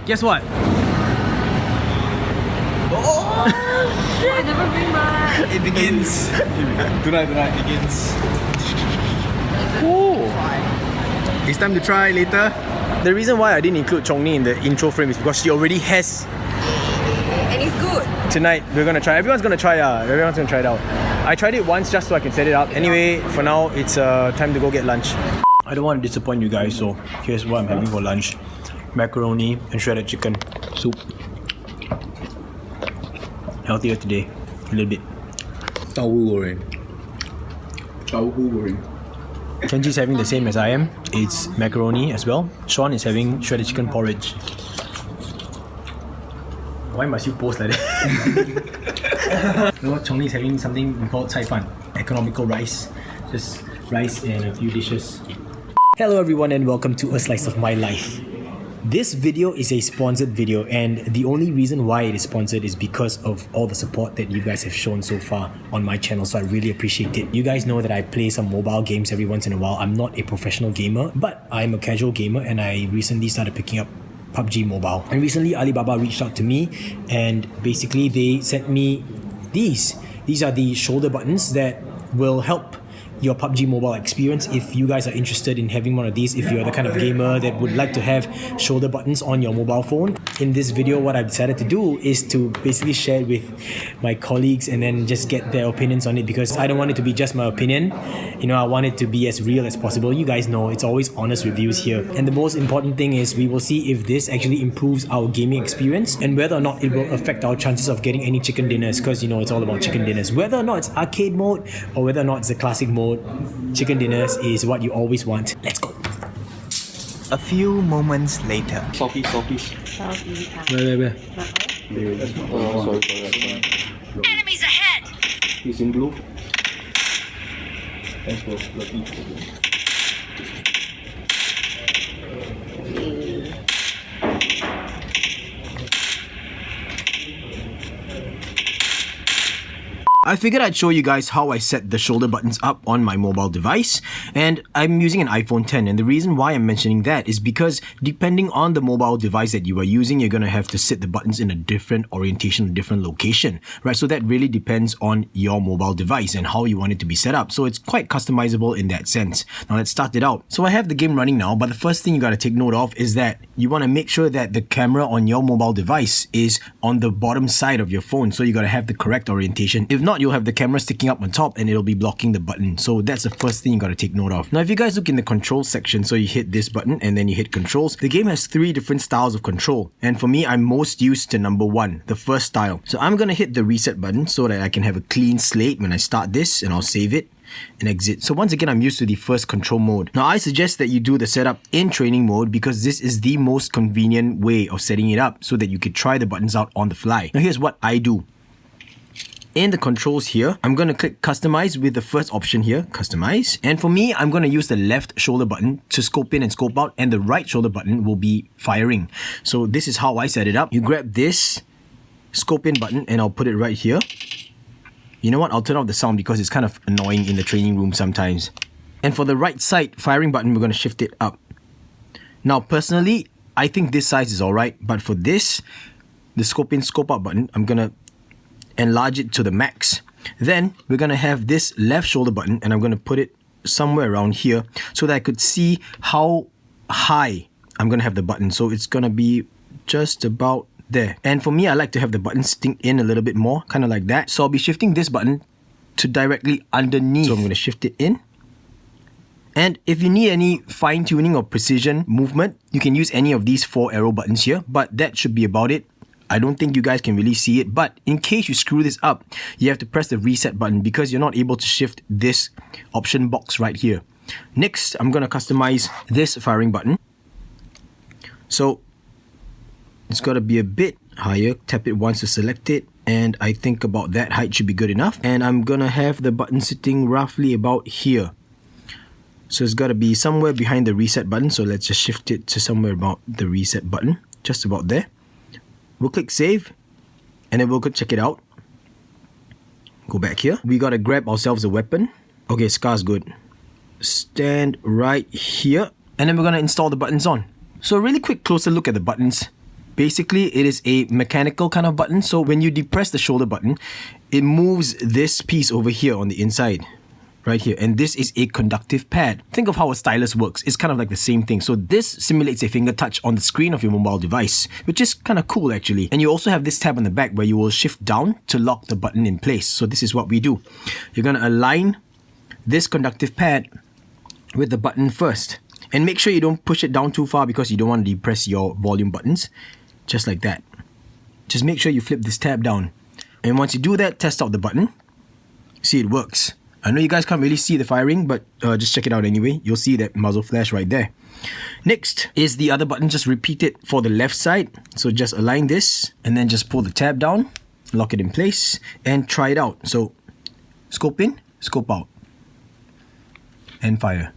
guess what? Oh shit! I never bring mine. It begins. Tonight. It begins. Ooh. It's time to try later. The reason why I didn't include Chongni in the intro frame is because she already has. And it's good. Tonight we're gonna try. Everyone's gonna try it out. I tried it once just so I can set it up. Anyway, for now it's time to go get lunch. I don't want to disappoint you guys, so here's what I'm having for lunch: macaroni and shredded chicken soup. Healthier today, a little bit. Tahu goreng. Kenji's having the same as I am. It's macaroni as well. Sean is having shredded chicken porridge. Why must you post like that? You know what? Chongli is having something we call cai fan, economical rice. Just rice and a few dishes. Hello everyone and welcome to A Slice of My Life. This video is a sponsored video, and the only reason why it is sponsored is because of all the support that you guys have shown so far on my channel, so I really appreciate it. You guys know that I play some mobile games every once in a while. I'm not a professional gamer, but I'm a casual gamer, and I recently started picking up PUBG Mobile. And recently Alibaba reached out to me and basically they sent me these. These are the shoulder buttons that will help your PUBG Mobile experience. If you guys are interested in having one of these, if you're the kind of gamer that would like to have shoulder buttons on your mobile phone, in this video what I've decided to do is to basically share it with my colleagues and then just get their opinions on it, because I don't want it to be just my opinion. You know, I want it to be as real as possible. You guys know it's always honest reviews here, and the most important thing is we will see if this actually improves our gaming experience and whether or not it will affect our chances of getting any chicken dinners, because you know it's all about chicken dinners. Whether or not it's arcade mode or whether or not it's the classic mode, chicken dinners is what you always want. Let's go. A few moments later. Southeast. Where? Enemies ahead! He's in blue. Okay. I figured I'd show you guys how I set the shoulder buttons up on my mobile device, and I'm using an iPhone 10, and the reason why I'm mentioning that is because depending on the mobile device that you are using, you're gonna have to set the buttons in a different orientation, a different location, right? So that really depends on your mobile device and how you want it to be set up. So it's quite customizable in that sense. Now let's start it out. So I have the game running now, but the first thing you gotta take note of is that you wanna make sure that the camera on your mobile device is on the bottom side of your phone. So you gotta have the correct orientation. If not, you'll have the camera sticking up on top and it'll be blocking the button. So that's the first thing you gotta take note of. Now if you guys look in the controls section, so you hit this button and then you hit controls, the game has 3 different styles of control, and for me I'm most used to number 1, the first style. So I'm gonna hit the reset button so that I can have a clean slate when I start this, and I'll save it and exit. So once again, I'm used to the first control mode. Now I suggest that you do the setup in training mode because this is the most convenient way of setting it up so that you can try the buttons out on the fly. Now here's what I do. In the controls here, I'm going to click customize with the first option here, customize. And for me, I'm going to use the left shoulder button to scope in and scope out, and the right shoulder button will be firing. So this is how I set it up. You grab this scope in button and I'll put it right here. You know what? I'll turn off the sound because it's kind of annoying in the training room sometimes. And for the right side firing button, we're going to shift it up. Now, personally, I think this size is alright, but for this, the scope in, scope out button, I'm going to enlarge it to the max. Then we're gonna have this left shoulder button and I'm gonna put it somewhere around here so that I could see how high I'm gonna have the button. So it's gonna be just about there. And for me, I like to have the button sink in a little bit more, kind of like that. So I'll be shifting this button to directly underneath. So I'm gonna shift it in. And if you need any fine tuning or precision movement, you can use any of these 4 arrow buttons here, but that should be about it. I don't think you guys can really see it, but in case you screw this up, you have to press the reset button because you're not able to shift this option box right here. Next, I'm gonna customize this firing button. So it's gotta be a bit higher. Tap it once to select it, and I think about that height should be good enough. And I'm gonna have the button sitting roughly about here. So it's gotta be somewhere behind the reset button. So let's just shift it to somewhere about the reset button, just about there. We'll click save and then we'll go check it out. Go back here. We gotta grab ourselves a weapon. Okay, Scar's good. Stand right here. And then we're gonna install the buttons on. So a really quick closer look at the buttons. Basically, it is a mechanical kind of button. So when you depress the shoulder button, it moves this piece over here on the inside. Right here, and this is a conductive pad. Think of how a stylus works. It's kind of like the same thing. So this simulates a finger touch on the screen of your mobile device, which is kind of cool actually. And you also have this tab on the back where you will shift down to lock the button in place. So this is what we do. You're gonna align this conductive pad with the button first. And make sure you don't push it down too far because you don't want to depress your volume buttons. Just like that. Just make sure you flip this tab down. And once you do that, test out the button. See, it works. I know you guys can't really see the firing, but just check it out anyway. You'll see that muzzle flash right there. Next is the other button. Just repeat it for the left side. So just align this and then just pull the tab down, lock it in place, and try it out. So scope in, scope out, and fire.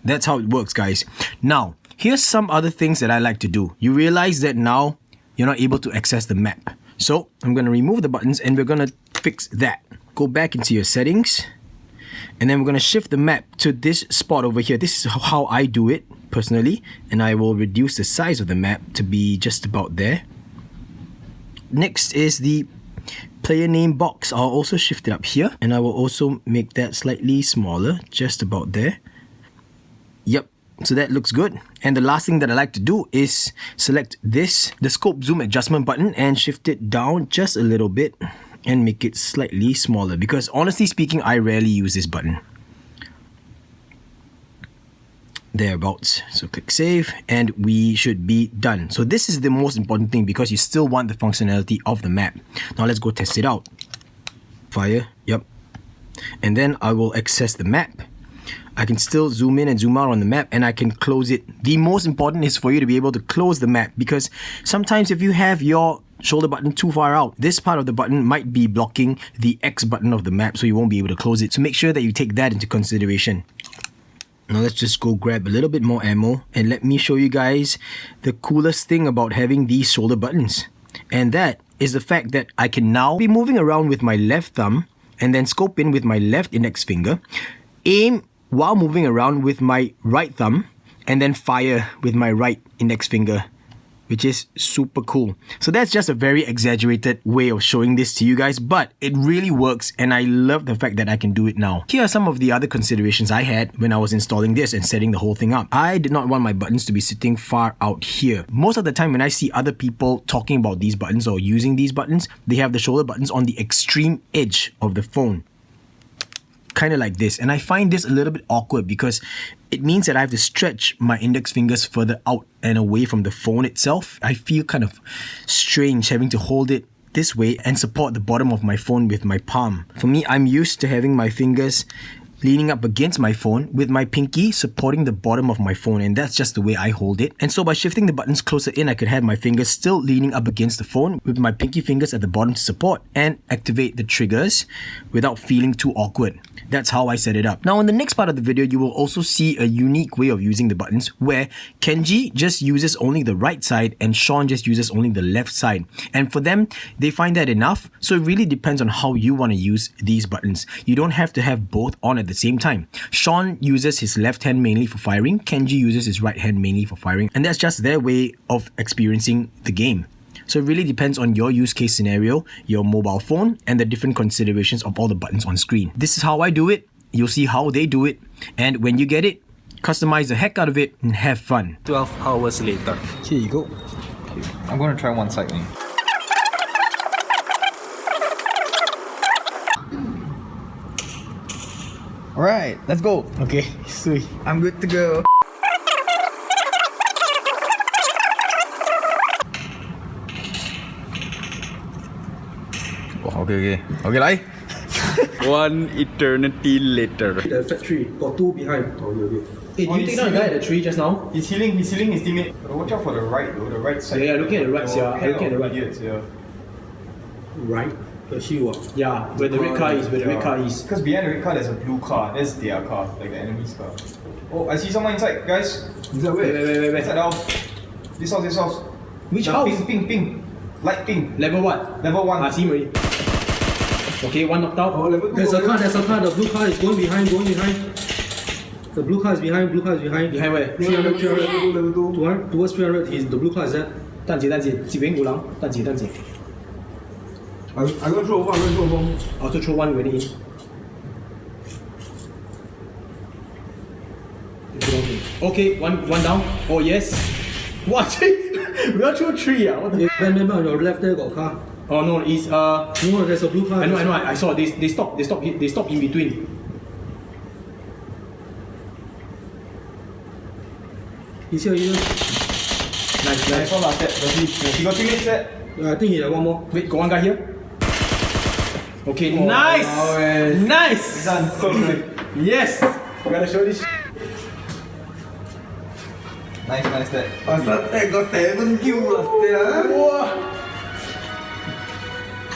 That's how it works, guys. Now, here's some other things that I like to do. You realize that now you're not able to access the map. So I'm going to remove the buttons and we're going to fix that. Go back into your settings. And then we're going to shift the map to this spot over here. This is how I do it personally. And I will reduce the size of the map to be just about there. Next is the player name box. I'll also shift it up here. And I will also make that slightly smaller, just about there. Yep. So that looks good. And the last thing that I like to do is select this, the scope zoom adjustment button, and shift it down just a little bit. And make it slightly smaller because honestly speaking, I rarely use this button. Thereabouts. So click save and we should be done. So this is the most important thing because you still want the functionality of the map. Now let's go test it out. Fire, yep. And then I will access the map. I can still zoom in and zoom out on the map and I can close it. The most important is for you to be able to close the map because sometimes if you have your shoulder button too far out, this part of the button might be blocking the X button of the map, so you won't be able to close it. So make sure that you take that into consideration. Now let's just go grab a little bit more ammo and let me show you guys the coolest thing about having these shoulder buttons. And that is the fact that I can now be moving around with my left thumb and then scope in with my left index finger, aim while moving around with my right thumb, and then fire with my right index finger, which is super cool. So that's just a very exaggerated way of showing this to you guys, but it really works and I love the fact that I can do it now. Here are some of the other considerations I had when I was installing this and setting the whole thing up. I did not want my buttons to be sitting far out here. Most of the time when I see other people talking about these buttons or using these buttons, they have the shoulder buttons on the extreme edge of the phone. Kind of like this, and I find this a little bit awkward because it means that I have to stretch my index fingers further out and away from the phone itself. I feel kind of strange having to hold it this way and support the bottom of my phone with my palm. For me, I'm used to having my fingers leaning up against my phone with my pinky supporting the bottom of my phone, and that's just the way I hold it. And so by shifting the buttons closer in, I could have my fingers still leaning up against the phone with my pinky fingers at the bottom to support and activate the triggers without feeling too awkward. That's how I set it up. Now in the next part of the video, you will also see a unique way of using the buttons where Kenji just uses only the right side and Sean just uses only the left side. And for them, they find that enough. So it really depends on how you want to use these buttons. You don't have to have both on at the same time. Sean uses his left hand mainly for firing. Kenji uses his right hand mainly for firing. And that's just their way of experiencing the game. So it really depends on your use case scenario, your mobile phone, and the different considerations of all the buttons on screen. This is how I do it. You'll see how they do it. And when you get it, customize the heck out of it and have fun. 12 hours later. Here you go. I'm gonna try one side lane. Alright, let's go. Okay, sweet. I'm good to go. Oh, okay. Okay, lai. One eternity later. The fat tree. Got two behind. Okay. Hey, did you take down the guy at the tree just now? He's healing his teammate. Watch out for the right though, the right side. Yeah, looking at the right, yeah. Looking at the right. Idiots, yeah. Right? The hill. Yeah, where the red car is, Because behind the red car there's a blue car. That's their car, like the enemy's car. Oh, I see someone inside, guys. Inside where? Wait. Inside the house. This house. Which the house? Pink. Light pink. Level what? Level 1. I see him already. Okay, one knocked out. Oh, level 2. There's a car, the blue car is going behind. The blue car is behind. Behind where? 300. Level 2. Towards 300, the blue car is there. 等陣，這邊有人，等陣。I gonna throw a bomb. Also throw one grenade in. Okay, one down. Oh yes. What? We all throw 3 ah. What the? Remember on your left there got car. Oh no, it's No, there's a blue car. I know. I saw. They stop in between. He's here. Nice. One last step. He got 3 minutes set. I think he had one more. Wait, got one guy here. Okay, nice. Nice. Done. So good. Yes. We gotta show this. Nice step. Pasal tag got 7 kills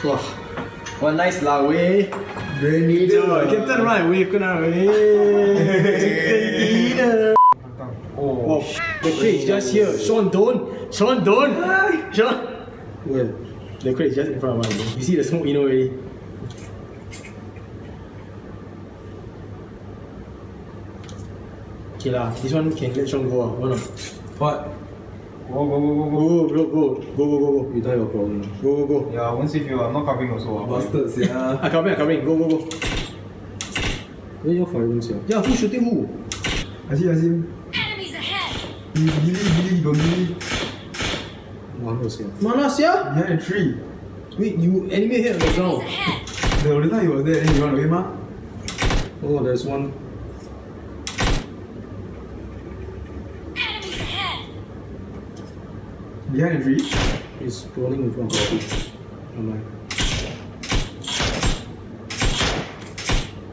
Wow. One nice lah, way. Grenade. You can turn right, way. Chicken dinner. Oh, the crate is just here. Sean, don't. Sean. Well, The crate is just in front of us. You see the smoke, already. Okay lah, this one can let Sean go. Or not? What? Go. Go. you don't have a problem. Go. Yeah, I won't save you. I'm not covering also. Bastards, yeah. I'm covering. Go. Where your firing here? Yeah, who's shooting who? I see. Enemies ahead! Billy, don't Billy. One was here. Mana sia? Behind the tree. Wait, you enemy here on the ground. Ahead! The only time he was there, then he run away, ma. Oh, there's one. Enemies ahead! Behind the tree. He's rolling in front of me. Am I?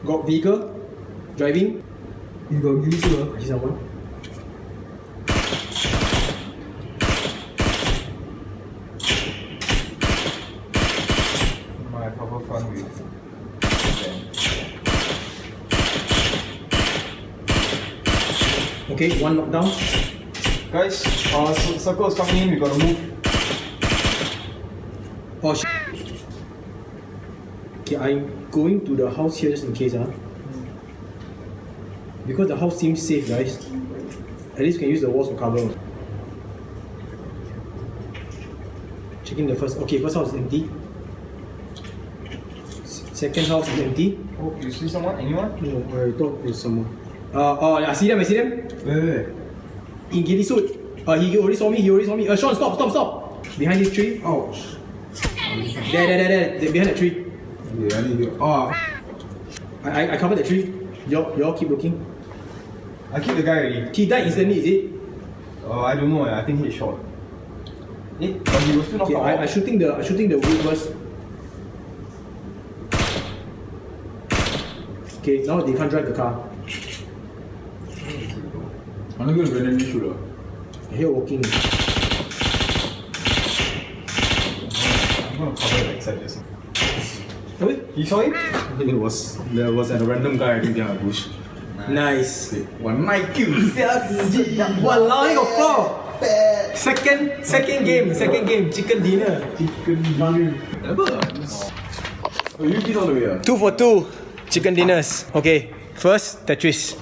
Got vehicle? Driving? He got Gilly too, I see someone. My cover front with. Okay, one knockdown. Guys, circle is coming in. We gotta move. Oh shit. Okay, I'm going to the house here just in case, because the house seems safe, guys. At least we can use the walls for cover. Checking the first. Okay, first house is empty. Second house is empty. Oh, you see someone? Anyone? No, I thought it's someone. I see them. Where? In ghillie suit. He already saw me. Sean, stop. Behind this tree. Ouch. Enemies ahead! There. Behind that tree. Yeah, I need you. Oh. I covered the tree. Y'all keep looking. I killed the guy already. He died instantly, is it? I don't know. I think he shot. But he was still not Okay, out. I shooting the wood first. Okay, now they can't drive the car. I'm not going to randomly shoot her. I hear walking. I'm gonna cover the backside just. Oh, wait. You saw him? There was a random guy I think behind a bush. Nice. One night kill. Walao, he got 4. Second game. Chicken dinner. Never. Oh, you did all the way. 2 for 2. Chicken dinners. Okay. First, Tetris.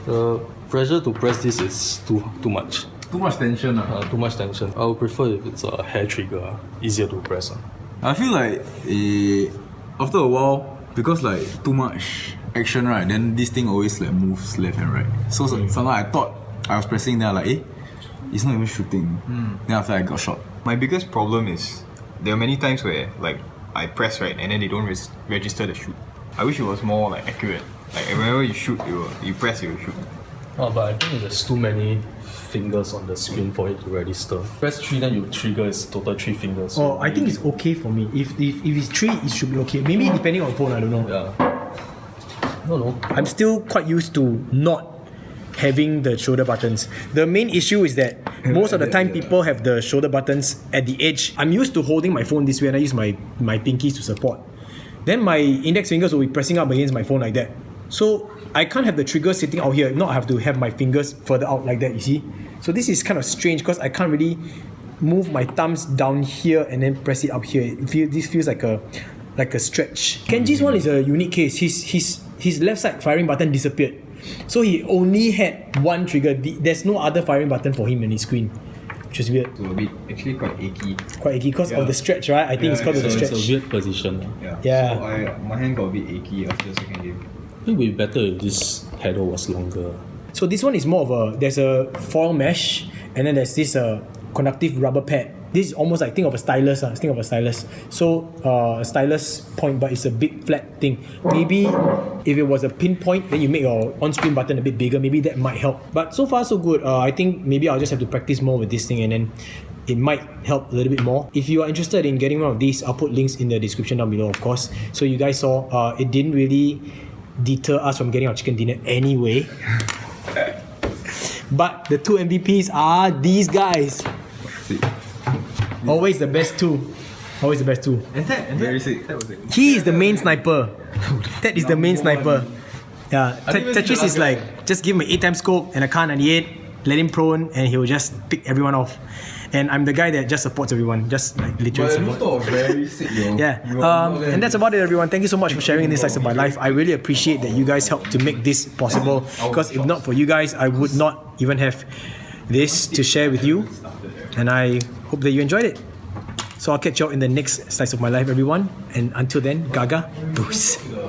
The pressure to press this is too much. Too much tension. Too much tension. I would prefer if it's a hair trigger, easier to press. I feel like after a while, because like too much action, right? Then this thing always like moves left and right. So sometimes I thought I was pressing there, like, it's not even shooting. Then after I got shot. My biggest problem is there are many times where like I press right and then they don't register the shoot. I wish it was more like accurate. Like whenever you shoot, you press, you shoot. Oh, but I think there's too many fingers on the screen for it to register. Press 3, then you trigger is total 3 fingers. Oh, I think it's okay for me. If it's 3, it should be okay. Maybe depending on phone, I don't know. Yeah. No. I'm still quite used to not having the shoulder buttons. The main issue is that most of the time people have the shoulder buttons at the edge. I'm used to holding my phone this way and I use my pinkies to support. Then my index fingers will be pressing up against my phone like that. So I can't have the trigger sitting out here. If not, I have to have my fingers further out like that, you see? So this is kind of strange because I can't really move my thumbs down here and then press it up here. This feels like a stretch. Kenji's one is a unique case. His left side firing button disappeared. So he only had one trigger. There's no other firing button for him on his screen. which is weird. So a bit, actually quite achy. Quite achy because of the stretch, right? I think it's because of the So it's stretch. a weird position. Yeah. So my hand got a bit achy after the second game. It would be better if this pedal was longer. So this one is more of there's a foil mesh, and then there's this conductive rubber pad. This is almost like, think of a stylus. Think of a stylus. So a stylus point, but it's a big flat thing. Maybe if it was a pinpoint, then you make your on-screen button a bit bigger. Maybe that might help. But so far so good. I think maybe I'll just have to practice more with this thing, and then it might help a little bit more. If you are interested in getting one of these, I'll put links in the description down below, of course. So you guys saw, it didn't really deter us from getting our chicken dinner anyway. But the two MVPs are these guys. Always the best two. Always the best two. And very sick. That was it. He is the main sniper. That is the main sniper. Yeah, Tetris is like, just give him an 8-time scope and a Kar 98, let him prone, and he will just pick everyone off. And I'm the guy that just supports everyone, just like literally support. was very sick, yo. Yeah, and that's about it, everyone. Thank you so much for sharing this slice of my life. I really appreciate that you guys helped to make this possible, because if not for you guys, I would not even have this to share with you. And I hope that you enjoyed it. So I'll catch you all in the next slice of my life, everyone. And until then, Gaga, boost.